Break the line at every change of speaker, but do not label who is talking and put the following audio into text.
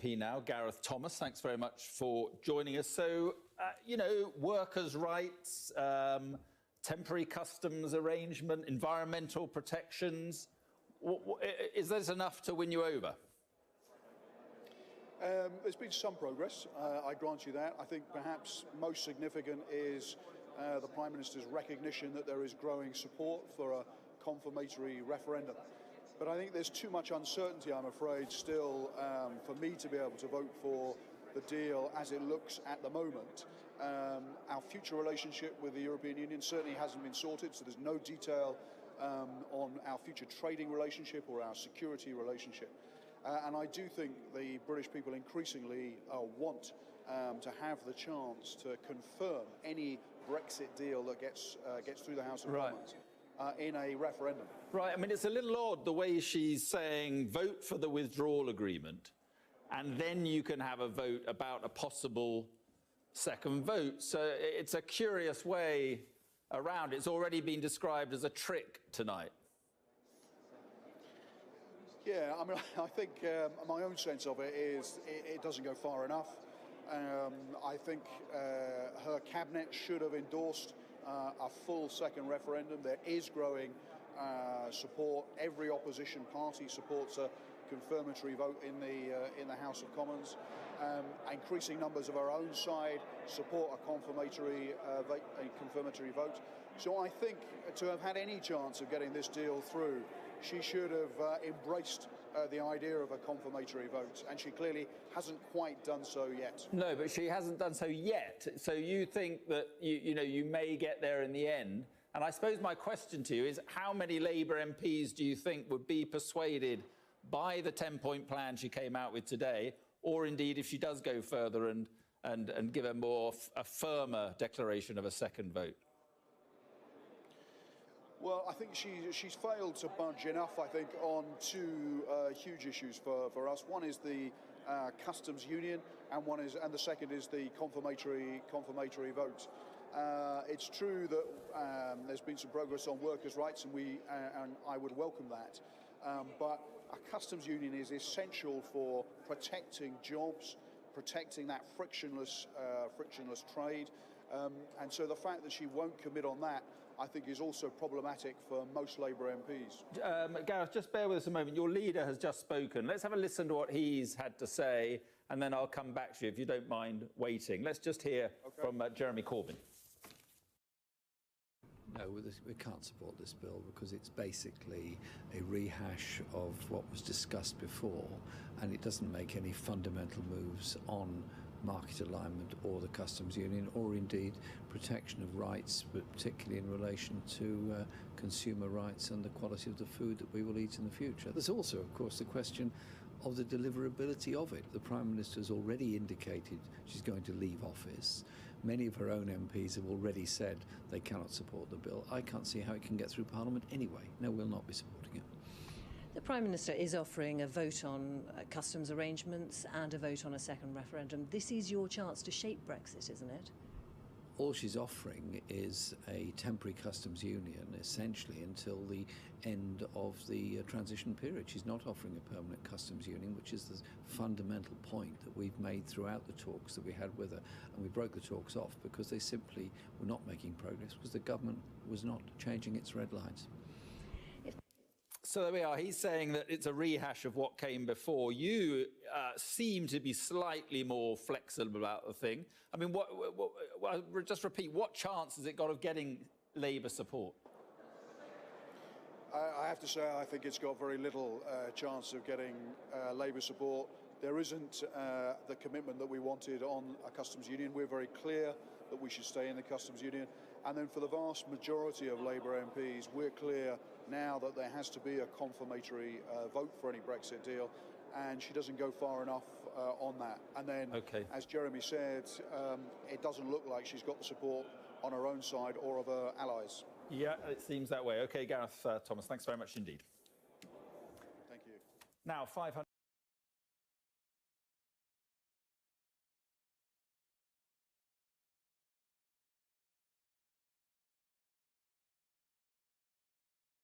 MP now, Gareth Thomas. Thanks very much for joining us. So, workers' rights, temporary customs arrangement, environmental protections. Is this enough to win you over?
There's been some progress, I grant you that. I think perhaps most significant is the Prime Minister's recognition that there is growing support for a confirmatory referendum. But I think there's too much uncertainty, I'm afraid, still for me to be able to vote for the deal as it looks at the moment. Our future relationship with the European Union certainly hasn't been sorted, so there's no detail on our future trading relationship or our security relationship. And I do think the British people increasingly want to have the chance to confirm any Brexit deal that gets through the House of Commons in a referendum.
Right. I mean, it's a little odd the way she's saying vote for the withdrawal agreement and then you can have a vote about a possible second vote. So it's a curious way around. It's already been described as a trick tonight.
Yeah, I mean, I think my own sense of it is it doesn't go far enough. I think her cabinet should have endorsed a full second referendum. There is growing support. Every opposition party supports a confirmatory vote in the House of Commons. Increasing numbers of our own side support a confirmatory vote. So I think to have had any chance of getting this deal through, she should have embraced the idea of a confirmatory vote, and she clearly hasn't quite done so yet.
No, but she hasn't done so yet. So you think that you may get there in the end. And I suppose my question to you is, how many Labour MPs do you think would be persuaded by the 10-point plan she came out with today, or indeed if she does go further and give a firmer declaration of a second vote?
Well, I think she's failed to budge enough, I think, on two huge issues for us. One is the customs union, and the second is the confirmatory vote. It's true that there's been some progress on workers' rights, and I would welcome that. But a customs union is essential for protecting jobs, protecting that frictionless trade. And so the fact that she won't commit on that, I think, is also problematic for most Labour MPs.
Gareth, just bear with us a moment. Your leader has just spoken. Let's have a listen to what he's had to say, and then I'll come back to you if you don't mind waiting. Let's just hear from Jeremy Corbyn.
No, we can't support this bill because it's basically a rehash of what was discussed before, and it doesn't make any fundamental moves on market alignment or the customs union, or indeed protection of rights, but particularly in relation to consumer rights and the quality of the food that we will eat in the future. There's also, of course, the question of the deliverability of it. The Prime Minister has already indicated she's going to leave office. Many of her own MPs have already said they cannot support the bill. I can't see how it can get through Parliament anyway. No, we'll not be supporting it.
The Prime Minister is offering a vote on customs arrangements and a vote on a second referendum. This is your chance to shape Brexit, isn't it?
All she's offering is a temporary customs union, essentially until the end of the transition period. She's not offering a permanent customs union, which is the fundamental point that we've made throughout the talks that we had with her. And we broke the talks off because they simply were not making progress, because the government was not changing its red lines.
So there we are. He's saying that it's a rehash of what came before. You seem to be slightly more flexible about the thing. I mean, just repeat, what chance has it got of getting Labour support?
I have to say, I think it's got very little chance of getting Labour support. There isn't the commitment that we wanted on a customs union. We're very clear that we should stay in the customs union. And then for the vast majority of Labour MPs, we're clear now that there has to be a confirmatory vote for any Brexit deal. And she doesn't go far enough on that. And then, as Jeremy said, it doesn't look like she's got the support on her own side or of her allies.
Yeah, it seems that way. OK, Gareth Thomas, thanks very much indeed.
Thank you.
Now, 500.